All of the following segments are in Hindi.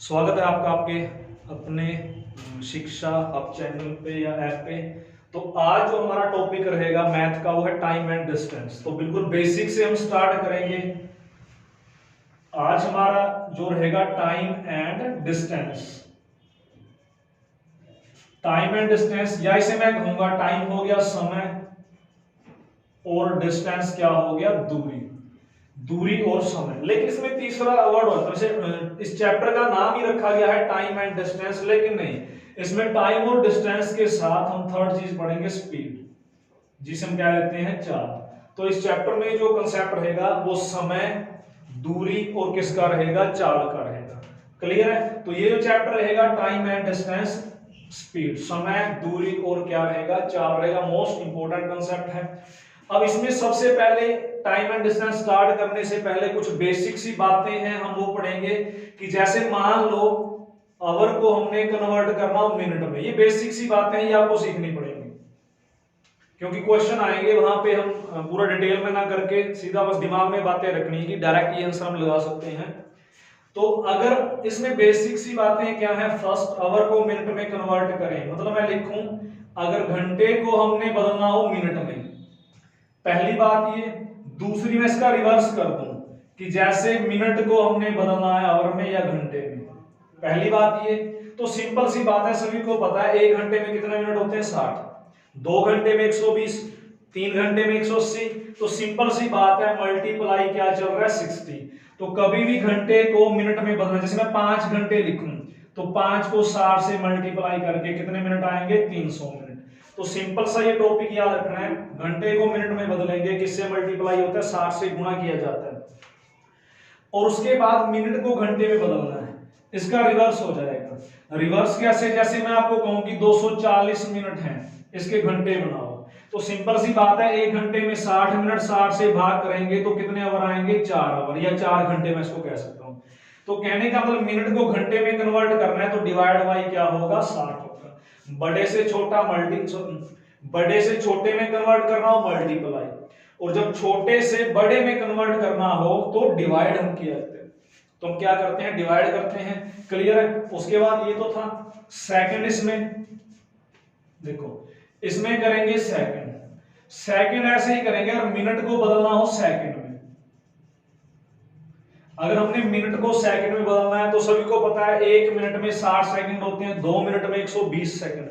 स्वागत है आपका आपके अपने शिक्षा अब चैनल पे या ऐप पे। तो आज जो हमारा टॉपिक रहेगा मैथ का वो है टाइम एंड डिस्टेंस। तो बिल्कुल बेसिक से हम स्टार्ट करेंगे। आज हमारा जो रहेगा time and distance. Time and distance या इसे मैं कहूंगा टाइम हो गया समय और डिस्टेंस क्या हो गया दूरी। दूरी और समय, लेकिन इसमें तीसरा वर्ड होता है। वैसे इस चैप्टर का नाम ही रखा गया है टाइम एंड डिस्टेंस, लेकिन नहीं, इसमें टाइम और डिस्टेंस के साथ हम थर्ड चीज पढ़ेंगे स्पीड, जिसे हम क्या लेते हैं चाल। तो इस चैप्टर में जो कंसेप्ट रहेगा वो समय, दूरी और किसका रहेगा, चाल का रहेगा। क्लियर है? तो ये जो चैप्टर रहेगा टाइम एंड डिस्टेंस, स्पीड, समय, दूरी और क्या रहेगा, चाल रहेगा। मोस्ट इंपोर्टेंट कंसेप्ट है। अब इसमें सबसे पहले टाइम एंड डिस्टेंस स्टार्ट करने से पहले कुछ बेसिक सी बातें हैं, हम वो पढ़ेंगे। कि जैसे मान लो आवर को हमने कन्वर्ट करना हो मिनट में, ये बेसिक सी बातें ये आपको सीखनी पड़ेंगी, क्योंकि क्वेश्चन आएंगे वहां पे। हम पूरा डिटेल में ना करके सीधा बस दिमाग में बातें रखनी है कि डायरेक्ट ये आंसर हम लगा सकते हैं। तो अगर इसमें बेसिक सी बातें क्या है, फर्स्ट आवर को मिनट में कन्वर्ट करें, मतलब मैं लिखूं अगर घंटे को हमने बदलना हो मिनट में, पहली बात ये। दूसरी मैं इसका रिवर्स कर दूं कि जैसे मिनट को हमने बदलना है आवर में या घंटे में, पहली बात ये। तो सिंपल सी बात है, सभी को पता है एक घंटे में कितने मिनट होते हैं 60, 2 घंटे में 120, 3 घंटे में 180। तो सिंपल सी बात है, मल्टीप्लाई क्या चल रहा है 60। तो कभी भी घंटे को मिनट में बदलना, जैसे मैं 5 घंटे लिखूं तो 5 को 60 से मल्टीप्लाई करके कितने मिनट आएंगे, 300 मिनट। तो सिंपल सा ये टॉपिक याद रखना है, घंटे को मिनट में बदलेंगे, किससे मल्टीप्लाई होता है, 60 से गुणा किया जाता है। और उसके बाद मिनट को घंटे में बदलना है, इसका रिवर्स हो जाएगा। रिवर्स कैसे, जैसे मैं आपको कहूं कि 240 मिनट हैं, इसके घंटे बनाओ। तो सिंपल सी बात है, एक घंटे में 60 मिनट, 60 से भाग करेंगे तो कितने आवर आएंगे, 4 आवर या 4 घंटे मैं इसको कह सकता हूं। तो कहने का मतलब मिनट को घंटे में कन्वर्ट करना है तो डिवाइड बाई क्या होगा, 60 होगा। बड़े से छोटा बड़े से छोटे में कन्वर्ट करना हो मल्टीप्लाई, और जब छोटे से बड़े में कन्वर्ट करना हो तो डिवाइड हम किया करते हैं। तो हम क्या करते हैं, डिवाइड करते हैं। क्लियर है? उसके बाद ये तो था सेकंड। इसमें देखो, इसमें करेंगे सेकंड। सेकंड ऐसे ही करेंगे, अगर मिनट को बदलना हो सेकंड में, अगर हमने मिनट को सेकंड में बदलना है तो सभी को पता है 1 मिनट में 60 सेकंड होते हैं, 2 मिनट में 120 सेकंड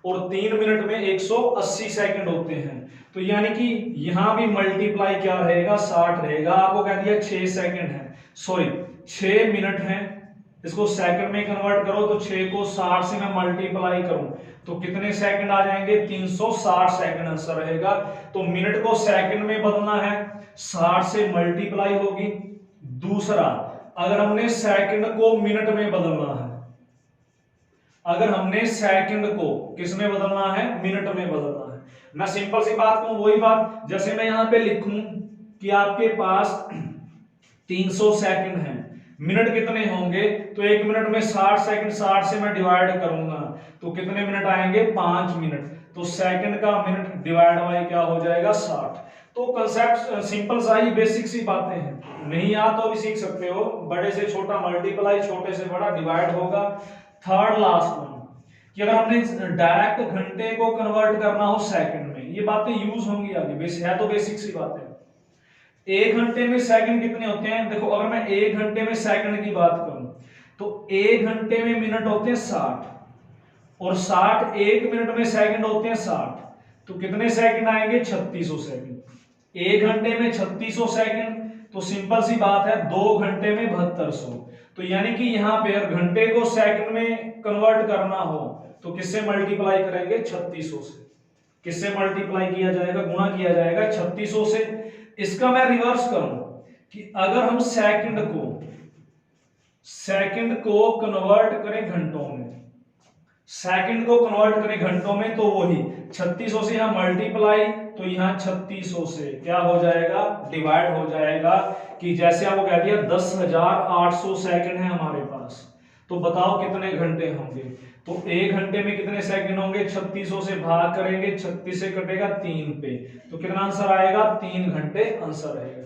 और 3 मिनट में 180 सेकंड होते हैं। तो यानी कि यहां भी मल्टीप्लाई क्या रहेगा, 60 रहेगा। आपको कह दिया 6 सेकंड है, सॉरी 6 मिनट है, इसको सेकंड में कन्वर्ट करो तो 6 को 60 से मैं मल्टीप्लाई करूं तो कितने सेकंड आ जाएंगे, 360 सेकंड आंसर रहेगा। तो मिनट को सेकंड में बदलना है, 60 से मल्टीप्लाई होगी। दूसरा, अगर हमने सेकंड को मिनट में बदलना है, अगर हमने सेकंड को किस में बदलना है, मिनट में बदलना है। मैं सिंपल सी बात कहूं, वही बात, जैसे मैं यहां पे लिखूं कि आपके पास 300 सेकंड है, मिनट कितने होंगे, तो 1 मिनट में 60 सेकंड, 60 से मैं डिवाइड करूंगा तो कितने मिनट आएंगे, 5 मिनट। तो सेकंड का मिनट डिवाइड बाय क्या हो जाएगा, 60। तो कंसेप्ट सिंपल सा ही, बेसिक सी बातें हैं, नहीं आ तो भी सीख सकते हो। बड़े से छोटा मल्टीप्लाई, छोटे से बड़ा डिवाइड होगा। थर्ड लास्ट वन, कि अगर हमने डायरेक्ट घंटे को कन्वर्ट करना हो सेकंड में, ये बातें यूज होंगी आगे, बेसिक है तो बेसिक सी बातें। 1 घंटे में सेकंड कितने होते हैं, देखो अगर मैं 1 घंटे में सेकंड की बात करूं तो 1 घंटे में मिनट होते हैं 60 और 60 1 मिनट में सेकंड होते हैं 60। तो कितने सेकंड आएंगे, 3600 सेकंड। 1 घंटे में 3600 सेकंड, तो सिंपल सी बात है 2 घंटे में 7200। तो यानी कि यहां पे अगर घंटे को सेकंड में कन्वर्ट करना हो तो किससे मल्टीप्लाई करेंगे, 3600 से। किससे मल्टीप्लाई किया जाएगा, गुणा किया जाएगा 3600 से। इसका मैं रिवर्स करूं कि अगर हम सेकंड को कन्वर्ट करें घंटों में, सेकंड को कन्वर्ट करें घंटों में, तो वही 3600 से यहां मल्टीप्लाई, तो यहां 3600 से क्या हो जाएगा, डिवाइड हो जाएगा। कि जैसे आपको कह दिया 10,800 सेकंड है हमारे पास, तो बताओ कितने घंटे होंगे। तो 1 घंटे में कितने सेकंड होंगे, 3600 से भाग करेंगे, 36 से कटेगा 3 पे, तो कितना आंसर आएगा, 3 घंटे आंसर रहेगा।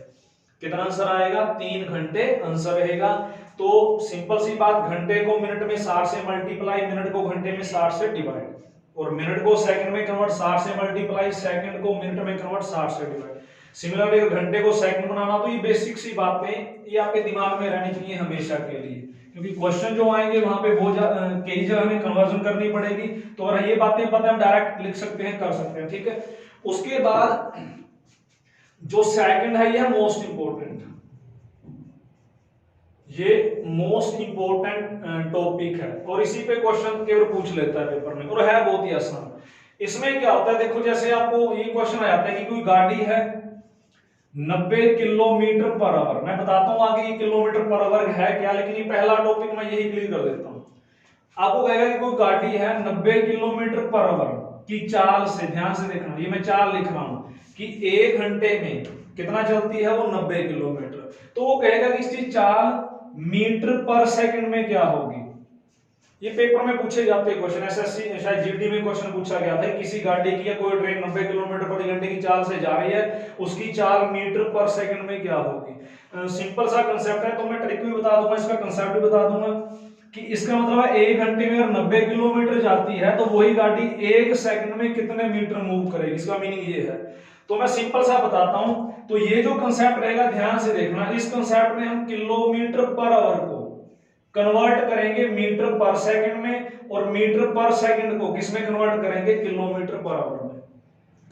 कितना आंसर आएगा, 3 घंटे आंसर रहेगा। तो सिंपल सी बात, घंटे को मिनट में 60 से मल्टीप्लाई, मिनट को घंटे में 60 से डिवाइड, और मिनट को सेकंड में कन्वर्ट 60 से मल्टीप्लाई, सेकंड को मिनट में कन्वर्ट 60 से डिवाइड। सिमिलरली अगर घंटे को सेकंड बनाना तो ये बेसिक सी बातें ये आपके दिमाग में रहनी चाहिए हमेशा के लिए, क्योंकि क्वेश्चन जो आएंगे वहां पे बहुत कई जगह हमें कन्वर्जन करनी पड़ेगी। तो अगर ये बातें पता है हम डायरेक्ट लिख सकते हैं, कर सकते हैं, ठीक है। उसके बाद जो सेकंड है ये मोस्ट इंपोर्टेंट, ये मोस्ट इंपोर्टेंट टॉपिक है और इसी पे क्वेश्चन केवल पूछ लेता है पेपर में, और है बहुत ही आसान। इसमें क्या होता है, देखो जैसे आपको ये क्वेश्चन आ जाता है कि कोई गाड़ी है 90 किलोमीटर पर आवर, मैं बताता हूं आगे ये किलोमीटर पर आवर है क्या, लेकिन ये पहला टॉपिक मैं यही क्लियर कर देता हूं। आपको कहेगा कि कोई गाड़ी है 90 किलोमीटर पर आवर की चाल से, ध्यान से देखना ये मैं चाल लिख रहा हूं, कि 1 घंटे में कितना चलती है वो 90 किलोमीटर, तो वो कहेगा कि इसकी चाल मीटर पर सेकंड में क्या होगी। ये पेपर में पूछे जाते क्वेश्चन, एसएससी शायद जीडी में क्वेश्चन पूछा गया था, किसी गाड़ी की या कोई ट्रेन 90 किलोमीटर प्रति घंटे की चाल से जा रही है, उसकी चाल मीटर पर सेकंड में क्या होगी। सिंपल सा कंसेप्ट है, तो मैं ट्रिक भी बता दूंगा, इसका कंसेप्ट भी बता दूंगा कि इसका मतलब है 1 घंटे में अगर 90 किलोमीटर जाती है तो वही गाड़ी 1 सेकंड में कितने मीटर मूव करेगी, इसका मीनिंग ये है। तो मैं सिंपल सा बताता हूं, तो ये जो कंसेप्ट रहेगा ध्यान से देखना, इस कंसेप्ट में हम किलोमीटर पर आवर को कन्वर्ट करेंगे मीटर पर सेकंड में, और मीटर पर सेकंड को किसमें कन्वर्ट करेंगे, किलोमीटर पर आवर में।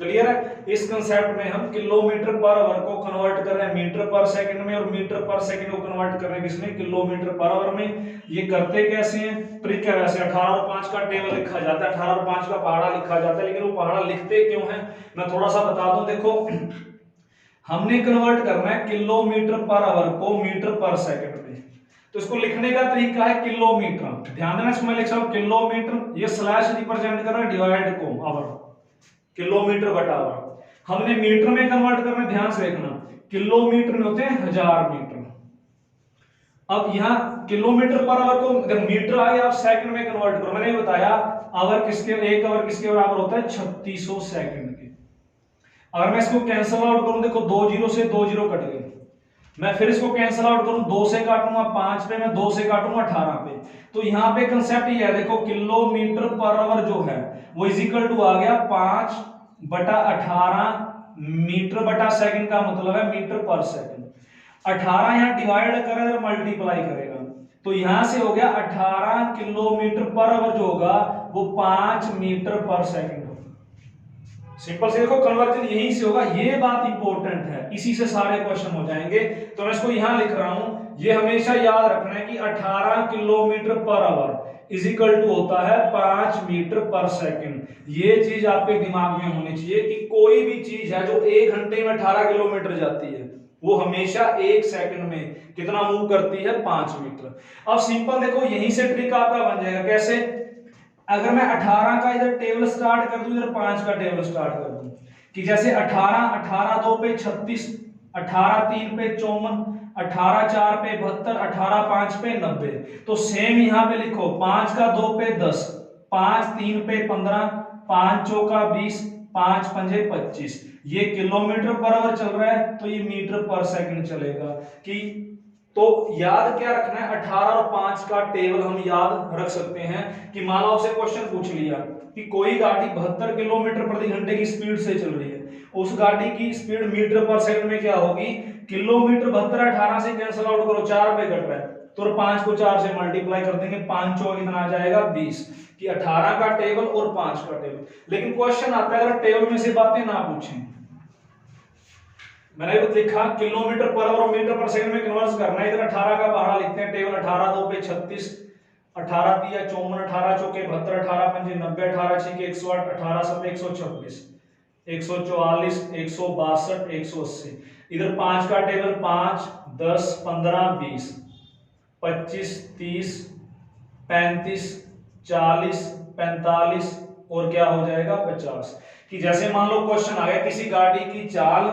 क्लियर है, इस कंसेप्ट में हम किलोमीटर पर आवर को कन्वर्ट कर रहे हैं मीटर पर सेकंड में, और मीटर पर सेकंड को कन्वर्ट कर रहे हैं किसमें, किलोमीटर पर आवर में। ये करते कैसे हैं, ट्रिक है वैसे 18 और 5 का टेबल लिखा जाता है, 18 और 5 का पहाड़ा लिखा जाता है, लेकिन वो पहाड़ा लिखते क्यों है मैं थोड़ा सा बता दूं। देखो हमने कन्वर्ट करना है किलोमीटर पर आवर को मीटर पर सेकंड में, तो इसको लिखने का तरीका है किलोमीटर, ध्यान देना, इसको मैं लिख रहा हूं किलोमीटर, ये स्लैश रिप्रेजेंट कर रहा है डिवाइड को आवर, किलोमीटर बटा आवर। हमने मीटर में कन्वर्ट करना, ध्यान से देखना, किलोमीटर में होते हैं 1000 मीटर। अब यहां किलोमीटर पर आवर को देखो मीटर आ गया, आप सेकंड में कन्वर्ट करो, मैंने बताया आवर किसके, एक आवर किसके बराबर होता है 3600 सेकंड के। अगर मैं इसको कैंसिल आउट करूं, देखो 2 जीरो से 2 जीरो कट गए, मैं फिर इसको कैंसिल आउट करूं, 2 से काटूंगा 5 पे, मैं 2 से काटूंगा 18 पे, तो यहां पे कंसेप्ट ये है, देखो किलोमीटर पर आवर जो है वो इज इक्वल टू आ गया 5 बटा 18 मीटर बटा सेकंड, का मतलब है मीटर पर सेकंड। 18 यहां डिवाइड करेगा और मल्टीप्लाई करेगा, तो यहां से हो गया 18 किलोमीटर पर आवर जो होगा वो 5 मीटर पर सेकंड। सिंपल से देखो कन्वर्जन यहीं से होगा, ये बात इंपॉर्टेंट है, इसी से सारे क्वेश्चन हो जाएंगे। तो मैं इसको यहां लिख रहा हूं, ये हमेशा याद रखना है कि 18 kilometre per hour is equal to होता है 5 मीटर पर सेकंड। ये चीज आपके दिमाग में होनी चाहिए कि कोई भी चीज है जो 1 घंटे में 18 किलोमीटर जाती है वो हमेशा 1 सेकंड में कितना मूव करती है, 5 मीटर। अब सिंपल देखो यहीं से ट्रिक आपका बन जाएगा, कैसे, अगर मैं 18 का इधर टेबल स्टार्ट कर दूं, इधर 5 का टेबल स्टार्ट कर दूं, कि जैसे 18 2 पे 36, 18 3 पे 54, 18 4 पे 72, 18 5 पे 90, तो सेम यहां पे लिखो 5 का 2 पे 10, 5 3 पे 15, 5 चौका 20, 5 पंजे 25। ये किलोमीटर पर आवर चल रहा है तो ये मीटर पर सेकंड चलेगा। कि तो याद क्या रखना है, 18 और 5 का टेबल हम याद रख सकते हैं कि मान लो आपसे क्वेश्चन पूछ लिया कि कोई गाड़ी 72 किलोमीटर प्रति घंटे की स्पीड से चल रही है, उस गाड़ी की स्पीड मीटर पर सेकंड में क्या होगी, किलोमीटर 72 18 से कैंसिल आउट करो, 4 पे कट रहा है तो 5 को 4 से मल्टीप्लाई कर देंगे, 5 चौक कितना आ जाएगा 20, कि 18 का टेबल और 5 का टेबल। लेकिन क्वेश्चन आता है अगर टेबल में से बातें ना पूछें, मैंने भी लिखा किलोमीटर पर आवर और मीटर पर सेकंड में कन्वर्ट करना है, इधर 18 का पहाड़ा लिखते हैं, टेबल 18 2 पे 36, 18 3 54, 18 चौके 72, 18 पंजे 90, 18 6 108, 18 7 126, 144, 162, 180। इधर 5 का टेबल 5 10 15 20 25 30 35 40 45 और क्या हो जाएगा 50। कि जैसे मान लो क्वेश्चन आ गया किसी गाड़ी की चाल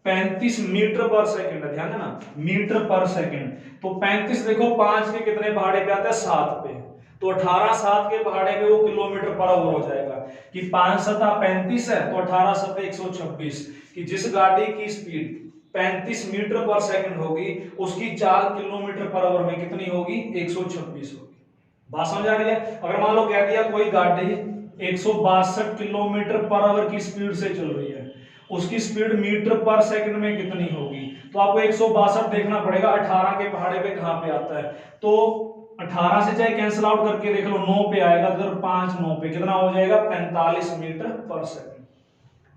35 मीटर पर सेकंड है, ध्यान देना मीटर पर सेकंड, तो 35 देखो 5 के कितने पहाड़े पे आता है 7 पे, तो 18 7 के पहाड़े पे वो किलोमीटर पर आवर हो जाएगा। कि 5 7 35 है तो 18 7 126, कि जिस गाड़ी की स्पीड 35 मीटर पर सेकंड होगी, उसकी चाल किलोमीटर पर आवर में कितनी होगी? 126 होगी। बात समझ आ रही है? अगर मान लो कह दिया कोई गाड़ी 162 किलोमीटर पर आवर की स्पीड से चल रही है, उसकी स्पीड मीटर पर सेकंड में कितनी होगी? तो आपको 162 देखना पड़ेगा 18 के पहाड़े पे कहां पे आता है। तो 18 से चाहे कैंसिल आउट करके देख लो, 9 पे आएगा, तो 5 9 पे कितना हो जाएगा? 45 मीटर पर सेकंड।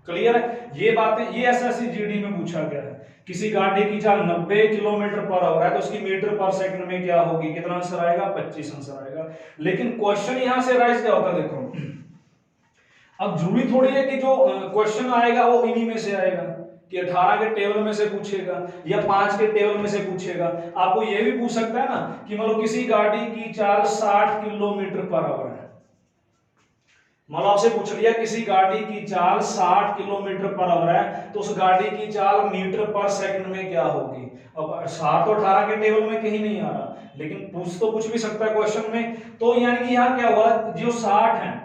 क्लियर है? ये बातें ये एसएससी जीडी में पूछा गया है। किसी गाड़ी की चाल 90 किलोमीटर पर आवर है तो उसकी मीटर पर सेकंड में क्या होगी? कितना आंसर आएगा? 25 आंसर आएगा। लेकिन क्वेश्चन यहां से राइज क्या होता है देखो, अब जरूरी थोड़ी है कि जो क्वेश्चन आएगा वो इन्हीं में से आएगा, कि 18 के टेबल में से पूछेगा या 5 के टेबल में से पूछेगा। आपको ये भी पूछ सकता है ना कि मतलब किसी गाड़ी की चाल 60 किलोमीटर पर आवर है, मतलब आपसे पूछ लिया किसी गाड़ी की चाल 60 किलोमीटर पर आवर है तो उस गाड़ी की चाल मीटर पर सेकंड में क्या होगी? अब 60 तो 18 के टेबल में कहीं नहीं आ रहा, लेकिन पूछ तो कुछ भी सकता है क्वेश्चन में। तो यानी कि यहाँ क्या हुआ, जो 60 है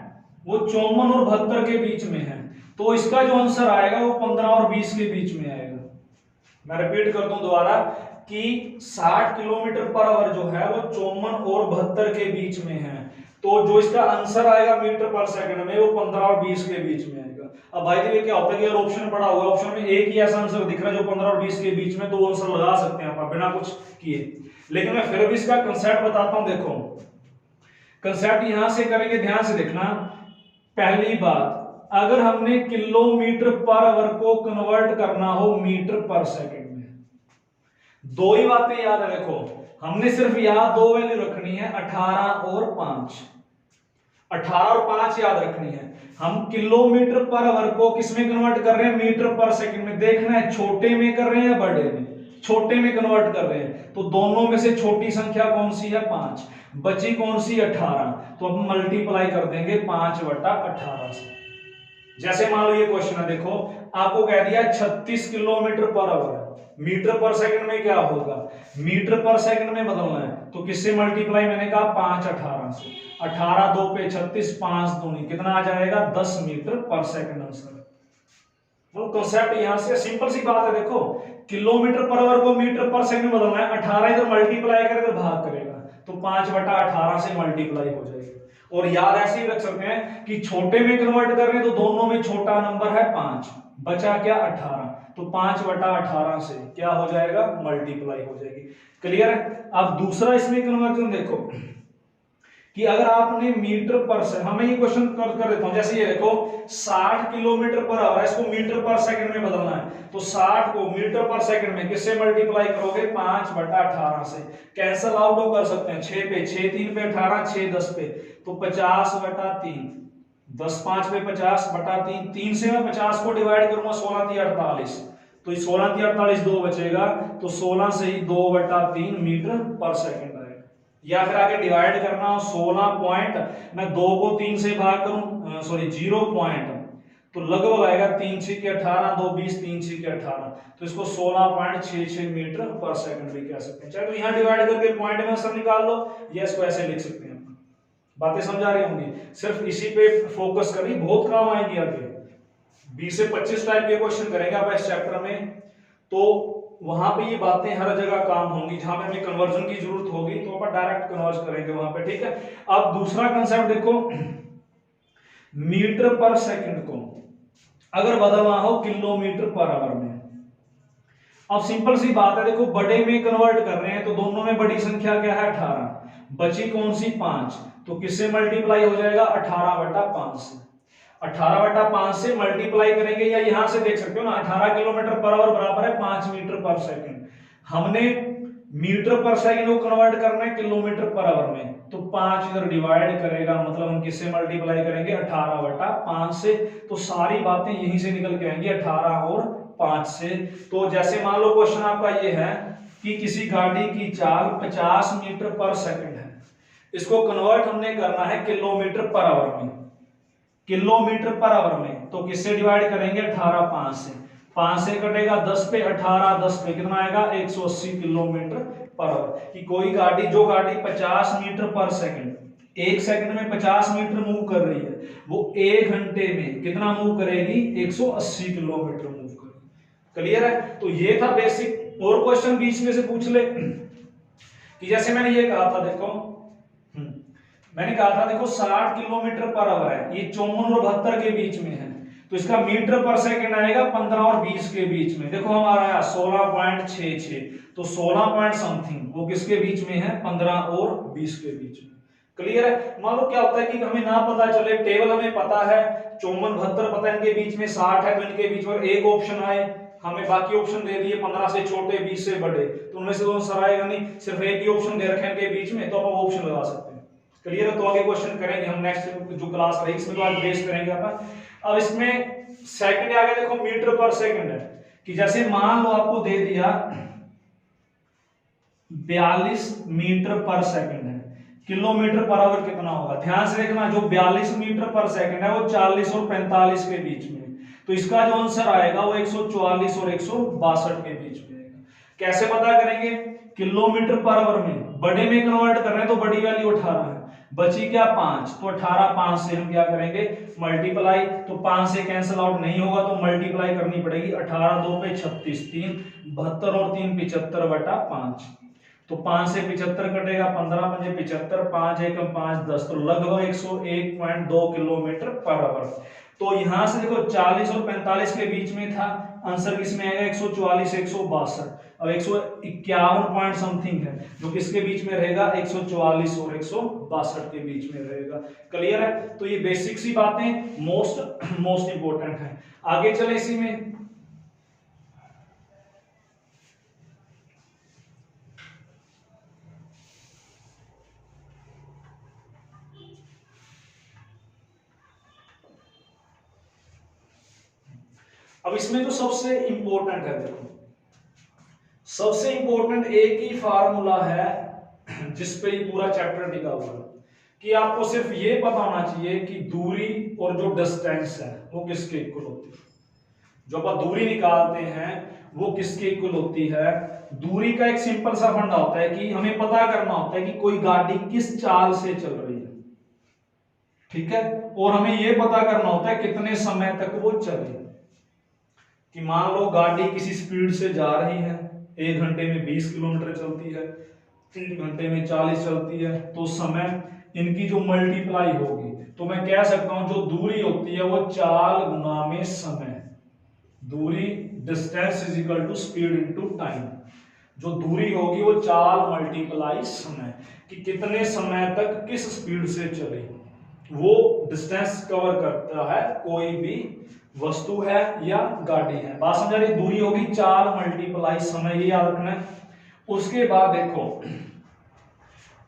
वो 54 और 72 के बीच में है, तो इसका जो आंसर आएगा वो 15 और 20 के बीच में आएगा। मैं रिपीट कर दूं दोबारा कि 60 किलोमीटर पर आवर जो है वो 54 और 72 के बीच में है, तो जो इसका आंसर आएगा मीटर पर सेकंड में वो 15 और 20 के बीच में आएगा। अब भाई देखिए क्या होता है कि अगर ऑप्शन पड़ा हुआ है, ऑप्शन में एक ही ऐसा आंसर दिख रहा है जो 15 और 20 के बीच में, तो वो आंसर लगा सकते हैं आप बिना कुछ किए। लेकिन मैं फिर भी इसका कंसेप्ट बताता हूं। देखो कंसेप्ट यहां से करेंगे, ध्यान से देखना। पहली बात, अगर हमने किलोमीटर पर आवर को कन्वर्ट करना हो मीटर पर सेकंड में, दो ही बातें याद है। देखो हमने सिर्फ यहां दो वैल्यू रखनी है, 18 और 5, 18 और 5 याद रखनी है। हम किलोमीटर पर आवर को किस में कन्वर्ट कर रहे हैं? मीटर पर सेकंड में। देखना है छोटे में कर रहे हैं या बड़े में। छोटे में कन्वर्ट कर रहे हैं तो दोनों में से छोटी संख्या कौन सी है? 5, बची कौन सी? 18। तो अब मल्टीप्लाई कर देंगे 5/18 से। जैसे मान लो ये क्वेश्चन है, देखो आपको कह दिया 36 किलोमीटर पर आवर, मीटर पर सेकंड में क्या होगा? मीटर पर सेकंड में बदलना है तो किससे मल्टीप्लाई? मैंने कहा 5/18 से। 18 2 पे 36, 5 दूनी कितना आ जाएगा? 10 मीटर पर सेकंड आंसर। तो कॉन्सेप्ट यहां से सिंपल सी बात है। देखो किलोमीटर पर आवर को मीटर पर सेकंड में बदलना है, 18 इधर मल्टीप्लाई करेगा भाग करेगा तो 5/18 से मल्टीप्लाई हो जाएगा। और याद ऐसे ही रख सकते हैं कि छोटे में कन्वर्ट कर रहे हैं तो दोनों में छोटा नंबर है 5, बचा क्या? 18, तो 5/18 से क्या हो जाएगा? मल्टीप्लाई हो जाएगी। क्लियर है? अब दूसरा इसमें कन्वर्जन देखो कि अगर आपने मीटर पर से, हमें ये क्वेश्चन कर देता हूं। जैसे ये देखो 60 किलोमीटर पर आवर है, इसको मीटर पर सेकंड में बदलना है तो 60 को मीटर पर सेकंड में किससे मल्टीप्लाई करोगे? 5/18 से। कैंसल आउट कर सकते हैं, 6 पे 6 3 पे 18, 6 10 पे तो 50/3, 10 5 पे 50/3, 3 से मैं 50 को डिवाइड करूंगा 16 3 48, तो 16 3 48 2 बचेगा तो 16 से ही 2/3 मीटर पर सेकंड आएगा। या फिर आगे डिवाइड करना हो 16 पॉइंट, मैं 2 को 3 से भाग करूं, सॉरी 0 पॉइंट, तो लगभग आएगा 3 6 के 18, 2 20, 3 6 के 18, तो इसको 16.66 मीटर पर सेकंड भी कह सकते हैं। चाहे तो यहां डिवाइड करके पॉइंट में आंसर निकाल लो या इसको ऐसे लिख सकते हैं। बातें समझ आ रही होंगी? सिर्फ इसी पे फोकस करिए, बहुत काम आएंगी आगे। 20 से 25 टाइप के क्वेश्चन करेंगे आप इस चैप्टर में, तो वहां पे ये बातें हर जगह काम होंगी। जहां पे हमें कन्वर्जन की जरूरत होगी तो अपन डायरेक्ट कन्वर्ज करेंगे वहां पे, ठीक है। अब दूसरा कंसेप्ट देखो, मीटर पर सेकंड को अगर बदलना हो किलोमीटर पर आवर में। अब सिंपल सी बात है, देखो बड़े में कन्वर्ट कर रहे हैं तो दोनों में बड़ी संख्या क्या है? 18, बची कौन सी? 5, तो किससे मल्टीप्लाई हो जाएगा? 18/5 से। 18/5 से मल्टीप्लाई करेंगे, या यहां से देख सकते हो ना 18 किलोमीटर पर आवर बराबर है 5 मीटर पर सेकंड। हमने मीटर पर सेकंड को कन्वर्ट करना है किलोमीटर पर आवर में, तो 5 इधर डिवाइड करेगा, मतलब हम किससे मल्टीप्लाई करेंगे? 18/5 से। तो सारी बातें यहीं से निकल के आएंगी 18 और 5 से। तो जैसे मान लो क्वेश्चन आपका ये है कि किसी गाड़ी की चाल 50 मीटर पर सेकंड है, इसको कन्वर्ट हमने करना है किलोमीटर पर आवर में। किलोमीटर पर आवर में तो किससे डिवाइड करेंगे? 18 5 से। 5 से कटेगा 10 पे 18, 10 पे कितना आएगा? 180 किलोमीटर पर आवर। कि कोई गाड़ी, जो गाड़ी 50 मीटर पर सेकंड, एक सेकंड में 50 मीटर मूव कर रही है, वो 1 घंटे में कितना मूव करेगी? 180 किलोमीटर मूव करेगी। क्लियर है? तो ये था बेसिक। और क्वेश्चन बीच में से पूछ ले कि जैसे मैंने ये कहा था, देखो मैंने कहा था देखो 60 किलोमीटर पर आवर है, ये 54 और 72 के बीच में है, तो इसका मीटर पर सेकंड आएगा 15 और 20 के बीच में। देखो हमारा आया 16.66, तो 16 पॉइंट समथिंग वो किसके बीच में है, 15 और 20 के बीच में। क्लियर है? मान लो क्या होता है कि हमें ना पता चले, टेबल हमें पता है 54 72 पता है, इनके बीच में 60 है, तो इनके बीच में एक ऑप्शन आए, हमें बाकी ऑप्शन दे दिए 15 से छोटे 20 से बड़े, तो उनमें से कौन सा आएगा नहीं, सिर्फ एक ही ऑप्शन दे रखे हैं इनके बीच में, तो आप ऑप्शन लगा सकते हैं। क्लियर है? तो आगे क्वेश्चन करेंगे हम नेक्स्ट जो क्लास रहेगी इसमें, तो आज बेस करेंगे अपन। अब इसमें सेकंड आ गया, देखो मीटर पर सेकंड है कि जैसे मान लो आपको दे दिया 42 मीटर पर सेकंड है, किलोमीटर पर आवर कितना होगा, ध्यान से देखना, जो 42 मीटर पर सेकंड है वो 40 और 45 के बीच में, तो इसका जो आंसर आएगा वो 144 और 162 के बीच में आएगा। कैसे पता करेंगे, किलोमीटर पर आवर में बड़े में कन्वर्ट कर रहे हैं, तो बड़ी वैल्यू 18 है, बची क्या 5, तो 18 5 से हम क्या करेंगे मल्टीप्लाई, तो 5 से कैंसिल आउट नहीं होगा तो मल्टीप्लाई करनी पड़ेगी, 18 2 पे 36, 3 72 और 3 75 बटा 5, तो 5 से 75 कटेगा, 15 पंजे 75, 5 1 5 10, तो लगभग 101.2 किलोमीटर पर आवर। तो यहां से देखो 40 और 45 के बीच में था, आंसर किसमें आएगा 144 162, अब 151 पॉइंट समथिंग है जो किसके बीच में रहेगा 144 और 162 के बीच में रहेगा। क्लियर है? तो ये बेसिक सी बातें मोस्ट इंपोर्टेंट है। आगे चले इसी में, अब इसमें जो सबसे इंपॉर्टेंट है, देखो सबसे इंपॉर्टेंट एक ही फार्मूला है जिसपे ये पूरा चैप्टर टिका हुआ है, कि आपको सिर्फ ये पता होना चाहिए कि दूरी और जो डिस्टेंस है वो किसके इक्वल होती है। जो आप दूरी निकालते हैं वो किसके इक्वल होती है। दूरी का एक सिंपल सा फंडा होता है कि हमें पता करना होता है कि कोई गाड़ी किस चाल से चल रही है, ठीक है, और हमें यह पता करना होता है कितने समय तक वो चले। कि मान लो गाड़ी किसी स्पीड से जा रही है, 1 घंटे में 20 किलोमीटर चलती है, 3 घंटे में 40 चलती है, तो समय इनकी जो मल्टीप्लाई होगी, तो मैं कह सकता हूं जो दूरी होती है वो चाल गुना में समय, दूरी distance is equal to speed into time. जो दूरी होगी वो चाल मल्टीप्लाई समय, कि कितने समय तक किस स्पीड से चले, वो डिस्टेंस कवर करता है कोई भी वस्तु है या गाड़ी है। बात समझा रही? दूरी होगी चाल मल्टीप्लाई समय, ये याद रखना है। उसके बाद देखो,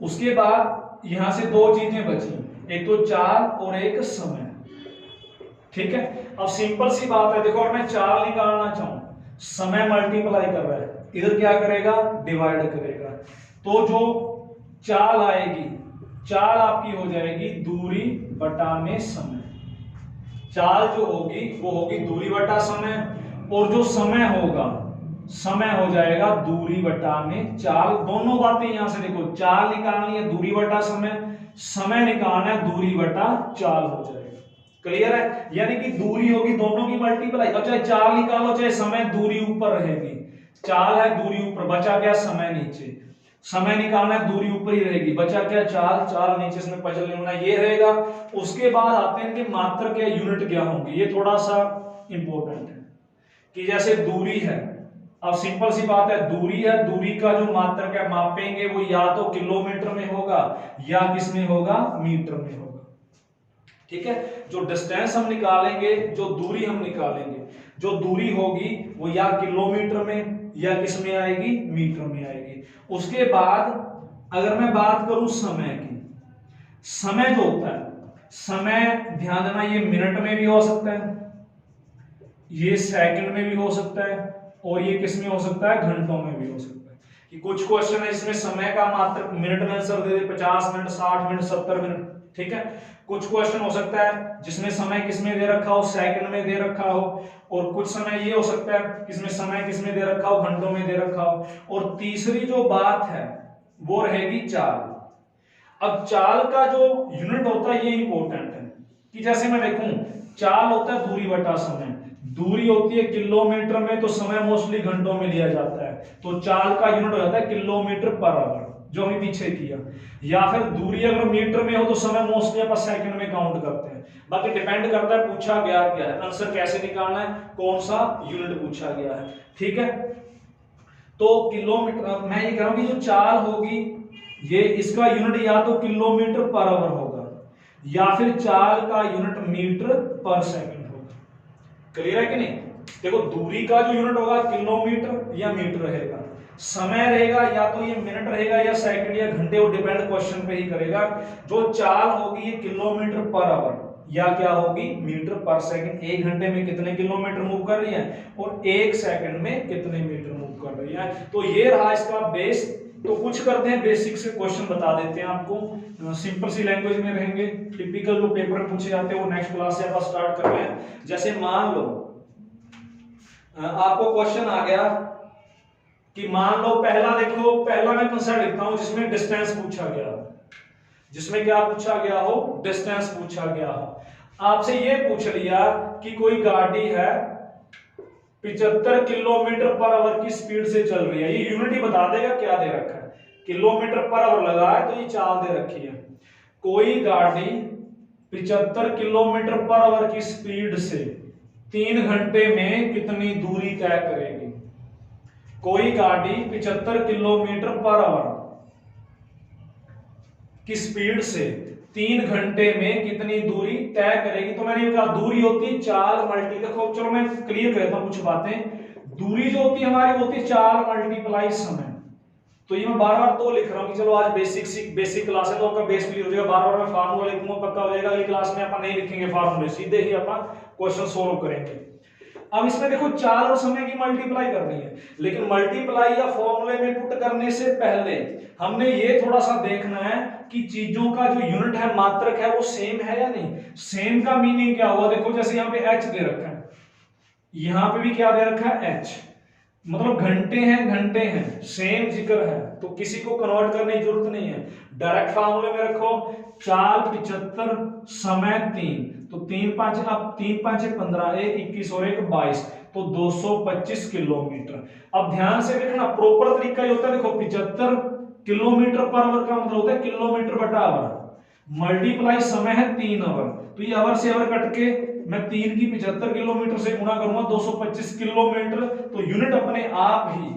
उसके बाद यहां से दो चीजें बची, एक तो चाल और एक समय, ठीक है। अब सिंपल सी बात है, देखो अगर मैं चाल निकालना चाहूं, समय मल्टीप्लाई कर रहा है, इधर क्या करेगा डिवाइड करेगा, तो जो चाल आएगी, चाल आपकी हो जाएगी दूरी बटा में समय। चाल जो होगी वो होगी दूरी बटा समय, और जो समय होगा, समय हो जाएगा दूरी बटा में चाल। दोनों बातें यहां से देखो, चाल निकालनी है दूरी बटा समय, समय निकालना है दूरी बटा चाल हो जाएगा। क्लियर है? यानी कि दूरी होगी दोनों की मल्टीप्लाई, अब चाहे चाल निकालो चाहे समय, दूरी ऊपर रहेगी, चाल है दूरी ऊपर, बचा क्या समय नीचे, समय निकालना है दूरी ऊपर ही रहेगी, बचा क्या चाल, चाल नीचे, इसमें पजल नहीं होना, ये रहेगा। उसके बाद आते हैं कि मात्रक क्या यूनिट क्या होंगे, ये थोड़ा सा इंपॉर्टेंट है। कि जैसे दूरी है, अब सिंपल सी बात है, दूरी है, दूरी का जो मात्रक है मापेंगे वो या तो किलोमीटर में होगा या किस में होगा, मीटर में होगा, ठीक है। जो डिस्टेंस हम निकालेंगे, जो दूरी हम निकालेंगे, जो दूरी होगी वो या किलोमीटर में या किस में आएगी, मीटर में आएगी। उसके बाद अगर मैं बात करूं समय की, समय जो होता है, समय ध्यान देना ये मिनट में भी हो सकता है, ये सेकंड में भी हो सकता है, और ये किस में हो सकता है, घंटों में भी हो सकता है। कि कुछ क्वेश्चन है इसमें समय का मात्रक मिनट में आंसर दे दे, 50 मिनट 60 मिनट 70 मिनट, ठीक है। कुछ क्वेश्चन हो सकता है जिसमें समय किसमें दे रखा हो, सेकंड में दे रखा हो, और कुछ समय ये हो सकता है किसमें समय किसमें दे रखा हो, घंटों में दे रखा हो। और तीसरी जो बात है वो रहेगी चाल। अब चाल का जो यूनिट होता है ये इंपॉर्टेंट है, कि जैसे मैं देखूं चाल होता है दूरी बटा समय, दूरी होती है किलोमीटर में, तो समय मोस्टली घंटों में लिया जाता है, तो चाल का यूनिट हो जाता है किलोमीटर पर आवर, जो हमने पीछे किया। या फिर दूरी अगर मीटर में हो तो समय मोस्टली अपन सेकंड में काउंट करते हैं। बाकी डिपेंड करता है पूछा गया क्या है, आंसर कैसे निकालना है, कौन सा यूनिट पूछा गया है। ठीक है, तो किलोमीटर, मैं ये कह रहा हूं कि जो चाल होगी ये इसका यूनिट या तो किलोमीटर पर आवर होगा या फिर चाल का यूनिट मीटर पर सेकंड होगा। क्लियर है कि नहीं? देखो दूरी का जो यूनिट होगा किलोमीटर या मीटर रहेगा, समय रहेगा या तो ये मिनट रहेगा या सेकंड या घंटे, वो डिपेंड क्वेश्चन पे ही करेगा। जो चाल होगी ये किलोमीटर पर आवर या क्या होगी, मीटर पर सेकंड। एक घंटे में कितने किलोमीटर मूव कर रही है और एक सेकंड में कितने मीटर मूव कर रही है। तो ये रहा इसका बेस। तो कुछ करते हैं बेसिक से क्वेश्चन बता देते हैं आपको, सिंपल सी लैंग्वेज में रहेंगे, टिपिकल जो पेपर में पूछे जाते हैं वो नेक्स्ट क्लास से आप स्टार्ट कर रहे हैं। जैसे मान लो आपको क्वेश्चन आ गया कि मान लो पहला, देखो पहला मैं कंसेप्ट लिखता हूं जिसमें डिस्टेंस पूछा गया, जिसमें क्या पूछा गया हो, डिस्टेंस पूछा गया हो। आपसे ये पूछ लिया कि कोई गाड़ी है 75 किलोमीटर पर आवर की स्पीड से चल रही है, ये यूनिट ही बता देगा क्या दे रखा है, किलोमीटर पर आवर लगा है तो ये चाल दे रखी है। कोई गाड़ी 75 किलोमीटर पर आवर की स्पीड से 3 घंटे में कितनी दूरी तय करेगी। कोई गाड़ी 75 किलोमीटर पर आवर की स्पीड से 3 घंटे में कितनी दूरी तय करेगी। तो मैंने कहा दूरी होती है चाल मल्टी, देखो चलो मैं क्लियर करता हूं कुछ बातें। दूरी जो होती है हमारी होती है चाल मल्टीप्लाई समय। तो ये मैं बार बार तो लिख रहा हूं कि चलो आज बेसिक क्लास है तो आपका बेस क्लियर हो जाएगा। बार बार मैं फार्मूला लिखूंगा पक्का हो जाएगा। अगली क्लास में अपन नहीं लिखेंगे फार्मूले, सीधे ही अपन क्वेश्चन सोल्व करेंगे। अब इसमें देखो चाल और समय की मल्टीप्लाई करनी है, लेकिन मल्टीप्लाई या फॉर्मूले में पुट करने से पहले हमने ये थोड़ा सा देखना है कि चीजों का जो यूनिट है, मात्रक है, वो सेम है या नहीं। सेम का मीनिंग क्या हुआ, देखो जैसे यहाँ पे h दे रखा है, यहाँ पे भी क्या दे रखा है h, मतलब घंटे हैं, सेम जिक्र है, तो किसी को कन्वर्ट करने की जरूरत नहीं है। डायरेक्ट फार्मूले में रखो, चाल 75 समय 3, तो 3 5 अब 3 5 15, 1 21 और 1 22, तो 225 किलोमीटर। अब ध्यान से देखना, प्रॉपर तरीका ये होता है, देखो 75 किलोमीटर पर आवर का मतलब होता है किलोमीटर बटा आवर, मल्टीप्लाई समय है 3 आवर, तो ये आवर से आवर कट के मैं 3 की 75 किलोमीटर से गुणा करूंगा 225 किलोमीटर, तो यूनिट अपने आप ही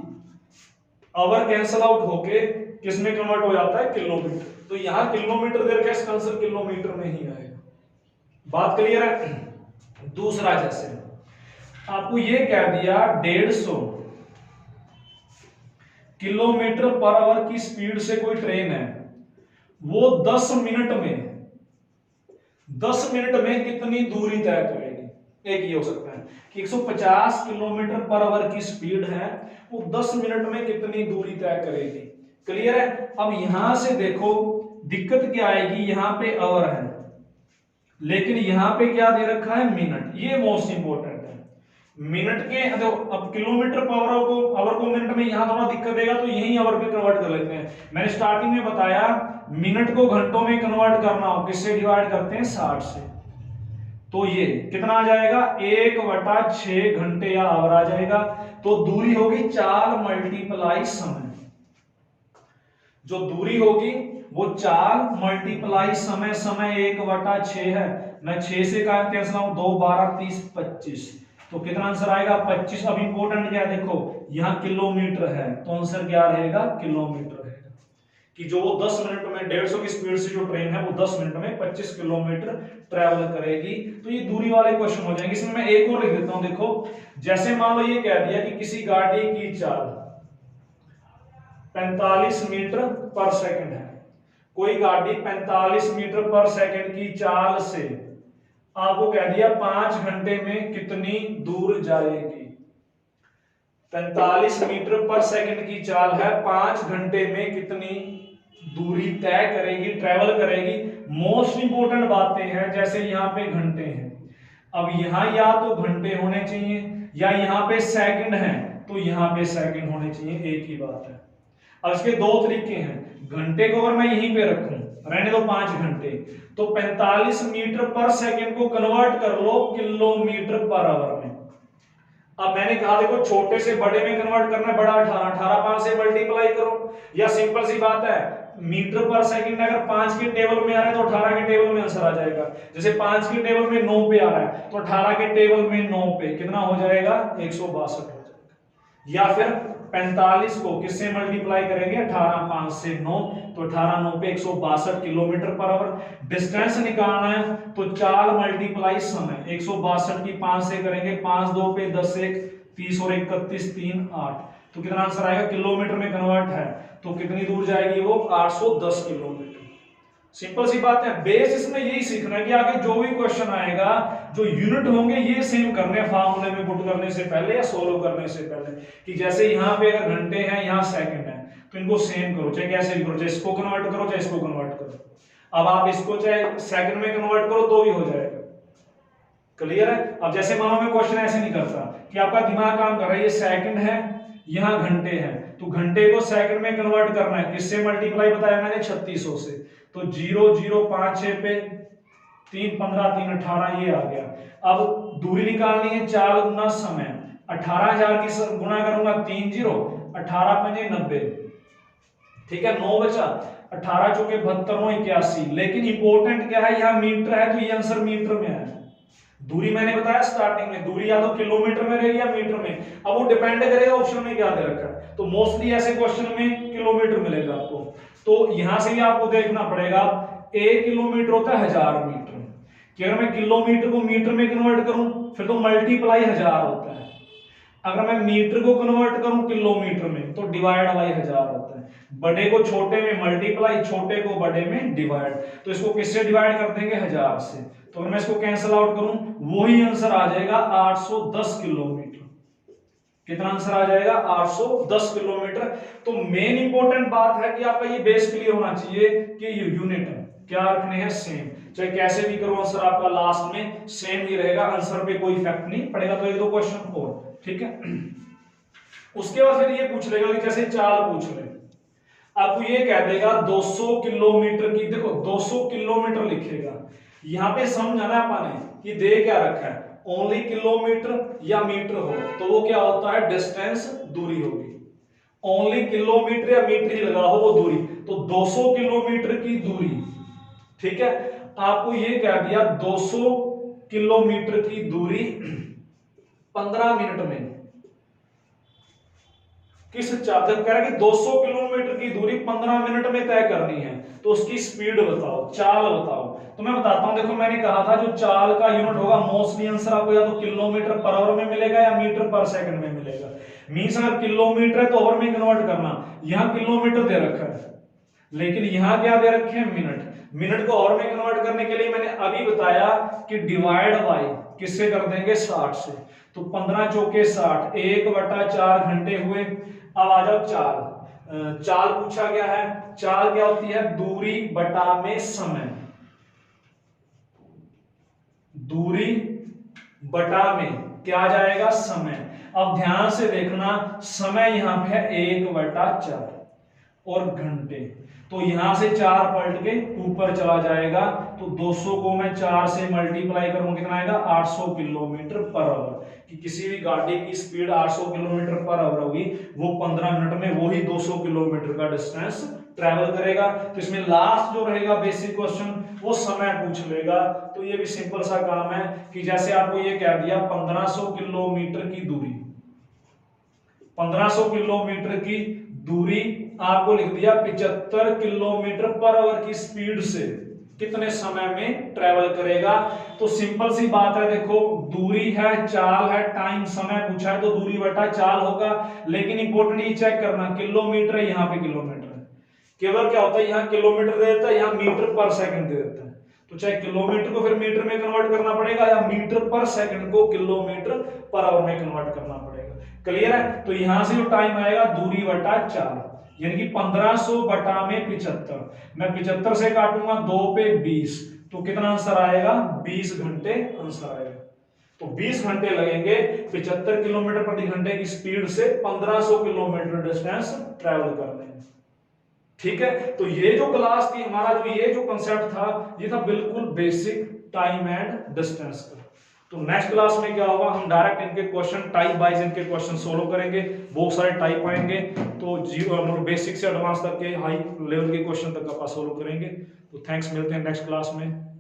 आवर कैंसल आउट होके किसमें कन्वर्ट हो जाता है, किलोमीटर। तो यहां किलोमीटर दे रखा है, इसका आंसर किलोमीटर में ही आएगा। बात क्लियर है? दूसरा, जैसे आपको ये कह दिया 150 किलोमीटर पर आवर की स्पीड से कोई ट्रेन है, वो 10 मिनट में कितनी दूरी तय करेगी। एक ये हो सकता है कि 150 किलोमीटर पर आवर की स्पीड है, वो 10 मिनट में कितनी दूरी तय करेगी। क्लियर है? अब यहां से देखो दिक्कत क्या आएगी, यहां पे आवर है लेकिन यहां पे क्या दे रखा है, मिनट। ये मोस्ट इंपोर्टेंट है, मिनट के, अब किलोमीटर पर आवर को मिनट में यहां थोड़ा दिक्कत देगा, तो यही आवर पे कन्वर्ट कर लेते हैं। मैंने स्टार्टिंग में बताया मिनट को घंटों में कन्वर्ट करना हो, किससे डिवाइड करते हैं, 60 से। तो ये कितना आ जाएगा, 1/6 घंटे या आवर आ जाएगा। तो दूरी होगी चाल मल्टीप्लाई समय, जो दूरी होगी वो चाल मल्टीप्लाई समय, समय 1/6 है, मैं 6 से कैंसिल आऊं, 2 12 30 25, तो कितना आंसर आएगा, 25। अब इंपॉर्टेंट क्या है, देखो यहां किलोमीटर है, तो आंसर क्या रहेगा, किलोमीटर रहेगा। कि जो वो 10 मिनट में 150 की स्पीड से जो ट्रेन है वो 10 मिनट में 25 किलोमीटर ट्रेवल करेगी। तो ये दूरी वाले क्वेश्चन हो जाएंगे। इसमें मैं एक और लिख देता हूं, देखो जैसे मान लो ये कह दिया कि किसी गाड़ी की चाल 45 मीटर पर सेकंड है, कोई गाड़ी 45 मीटर पर सेकंड की चाल से आपको कह दिया 5 घंटे में कितनी दूर जाएगी। 45 मीटर पर सेकंड की चाल है, 5 घंटे में कितनी दूरी तय करेगी, ट्रेवल करेगी। मोस्ट इंपोर्टेंट बातें हैं, जैसे यहाँ पे घंटे हैं, अब यहाँ या तो घंटे होने चाहिए या यहाँ पे सेकंड है तो यहाँ पे सेकंड होने चाहिए, एक ही बात है। अब इसके दो तरीके हैं, घंटे को अगर मैं यहीं पे रखूं, रहने दो 5 घंटे, तो 45 मीटर पर सेकंड को कन्वर्ट कर लो किलोमीटर पर आवर में, अब मैंने कहा देखो छोटे से बड़े में कन्वर्ट करना है, बड़ा 18, 18 5 से मल्टीप्लाई करो, या सिंपल सी बात है मीटर पर सेकंड अगर 5 के टेबल में आ रहा है तो 18 के टेबल में आंसर आ जाएगा। जैसे 5 के टेबल में 9 पे आ रहा है तो 18 के टेबल में 9 पे कितना हो जाएगा 162 हो जाएगा। या फिर 45 को किससे मल्टीप्लाई करेंगे 18 5 से 9 तो 18 9 पे 162 किलोमीटर पर आवर। डिस्टेंस निकालना है तो चाल मल्टीप्लाई समय, 162 की 5 से करेंगे 5 2 पे 10 1 30 और 31 3 8 तो कितना आंसर आएगा, किलोमीटर में कन्वर्ट है तो कितनी दूर जाएगी वो 810 किलोमीटर। सिंपल सी बात है, बेस इसमें यही सीखना है कि आगे जो भी क्वेश्चन आएगा जो यूनिट होंगे ये सेम करने फार्मूले में पुट करने से पहले या सोल्व करने से पहले, कि जैसे यहाँ पे अगर घंटे हैं यहाँ सेकंड है तो इनको सेम करो, चाहे कैसे भी करो, चाहे इसको कन्वर्ट करो चाहे इसको कन्वर्ट करो। अब आप इसको चाहे सेकंड में कन्वर्ट करो तो भी हो जाएगा। क्लियर है। अब जैसे मानो मैं क्वेश्चन ऐसे नहीं करता कि आपका दिमाग काम कर रहा है, ये सेकंड है यहाँ घंटे हैं तो घंटे को सेकंड में कन्वर्ट करना है, किससे मल्टीप्लाई बताया मैंने 3600 से, तो 0 0 5 6 पे 3 15 3 18 ये आ गया। अब दूरी निकालनी है 4 गुना समय, 18,000 की गुना करूंगा 3 0 18 पंजे 90, ठीक है 9 बचा, 18 चौके 72 9 81। लेकिन इंपॉर्टेंट क्या है, यहाँ मीटर है तो ये आंसर मीटर में है। दूरी मैंने बताया स्टार्टिंग में, दूरी या तो किलोमीटर में रहेगी या मीटर में, अब वो डिपेंड करेगा ऑप्शन में क्या दे रखा है। तो मोस्टली ऐसे क्वेश्चन में किलोमीटर मिलेगा आपको, तो यहां से भी आपको देखना पड़ेगा 1 किलोमीटर होता है 1000 मीटर, कि अगर मैं किलोमीटर को मीटर में कन्वर्ट करूं फिर तो मल्टीप्लाई 1000 होता है, अगर मैं मीटर को कन्वर्ट करूं किलोमीटर में तो डिवाइड बाई 1000 होता है। बड़े को छोटे में मल्टीप्लाई, छोटे को बड़े में डिवाइड, तो इसको किससे डिवाइड कर देंगे 1000 से, तो अगर मैं इसको कैंसिल आउट करूं वही आंसर आ जाएगा 810 किलोमीटर। कितना आंसर आ जाएगा 810 किलोमीटर। तो मेन इंपॉर्टेंट बात है कि आपका ये बेस क्लियर होना चाहिए कि ये यूनिट है क्या रखने हैं सेम, चाहे कैसे भी करो आंसर आपका लास्ट में सेम ही रहेगा, आंसर पे कोई इफेक्ट नहीं पड़ेगा। तो एक दो क्वेश्चन और, ठीक है। उसके बाद फिर ये पूछ लेगा कि जैसे चाल पूछ ले, आपको ये कह देगा 200 किलोमीटर की, देखो 200 किलोमीटर लिखेगा, यहां पे समझाना आपने कि दे क्या रखा है, ओनली किलोमीटर या मीटर हो तो वो क्या होता है डिस्टेंस, दूरी होगी। ओनली किलोमीटर या मीटर ही लगा हो वो दूरी, तो 200 किलोमीटर की दूरी, ठीक है। आपको ये कह दिया 200 किलोमीटर की दूरी 15 मिनट में, किस चार्जर कह रहा है कि 200 किलोमीटर की दूरी 15 मिनट में तय करनी है, तो उसकी स्पीड बताओ, चाल बताओ। तो मैं बताता हूं, देखो मैंने कहा था जो चाल का यूनिट होगा मोस्टली आंसर आपको या तो किलोमीटर पर आवर में मिलेगा या मीटर पर सेकंड में मिलेगा। मींस अगर किलोमीटर है तो आवर में कन्वर्ट करना, यहां किलोमीटर दे रखा है लेकिन यहां क्या दे रखे हैं मिनट, मिनट को आवर में कन्वर्ट करने के लिए मैंने अभी बताया कि डिवाइड बाय किससे कर देंगे 60 से, तो 15 चौके 60, 1/4 घंटे हुए। अब आ जाओ चाल, चाल पूछा गया है, चाल क्या होती है दूरी बटा में समय, दूरी बटा में क्या आ जाएगा समय। अब ध्यान से देखना समय यहां पे है 1/4 और घंटे, तो यहां से 4 पलट के ऊपर चला जाएगा, तो 200 को मैं 4 से मल्टीप्लाई करूंगा कितना आएगा 800 किलोमीटर पर आवर, कि किसी भी गाड़ी की स्पीड 800 किलोमीटर पर आवर होगी, वो 15 मिनट में वही 200 किलोमीटर का डिस्टेंस ट्रैवल करेगा। तो इसमें लास्ट जो रहेगा बेसिक क्वेश्चन वो समय पूछ लेगा, तो ये भी सिंपल सा काम है कि जैसे आपको ये कह दिया 1500 किलोमीटर की दूरी, 1500 किलोमीटर की दूरी आपको लिख दिया 75 किलोमीटर पर आवर की स्पीड से कितने समय में ट्रेवल करेगा। तो सिंपल सी बात है, देखो दूरी है, चाल है, टाइम समय पूछा है तो दूरी बटा चाल होगा, लेकिन इंपॉर्टेंट ये चेक करना किलोमीटर है यहाँ पे किलोमीटर है, केवल क्या होता है यहाँ किलोमीटर दे देता है यहाँ मीटर पर सेकंड दे देता है, तो चाहे किलोमीटर को फिर मीटर में कन्वर्ट करना पड़ेगा या मीटर पर सेकंड को किलोमीटर पर आवर में कन्वर्ट करना पड़ेगा। क्लियर है। तो यहां से जो टाइम आएगा दूरी बटा चाल, यानी कि 1500 बटा में 75, मैं 75 से काटूंगा 2 पे 20, तो कितना आंसर आएगा 20 घंटे आंसर आएगा। तो 20 घंटे लगेंगे 75 किलोमीटर प्रति घंटे की स्पीड से 1500 किलोमीटर डिस्टेंस ट्रैवल करने में। ठीक है, तो ये जो क्लास थी हमारा, जो ये जो कंसेप्ट था ये था बिल्कुल बेसिक टाइम एंड डिस्टेंस का। तो नेक्स्ट क्लास में क्या होगा, हम डायरेक्ट इनके क्वेश्चन टाइप वाइज इनके क्वेश्चन सोल्व करेंगे, बहुत सारे टाइप आएंगे, तो बेसिक से एडवांस तक के हाई लेवल के क्वेश्चन तक का सोल्व करेंगे। तो थैंक्स, मिलते हैं नेक्स्ट क्लास में।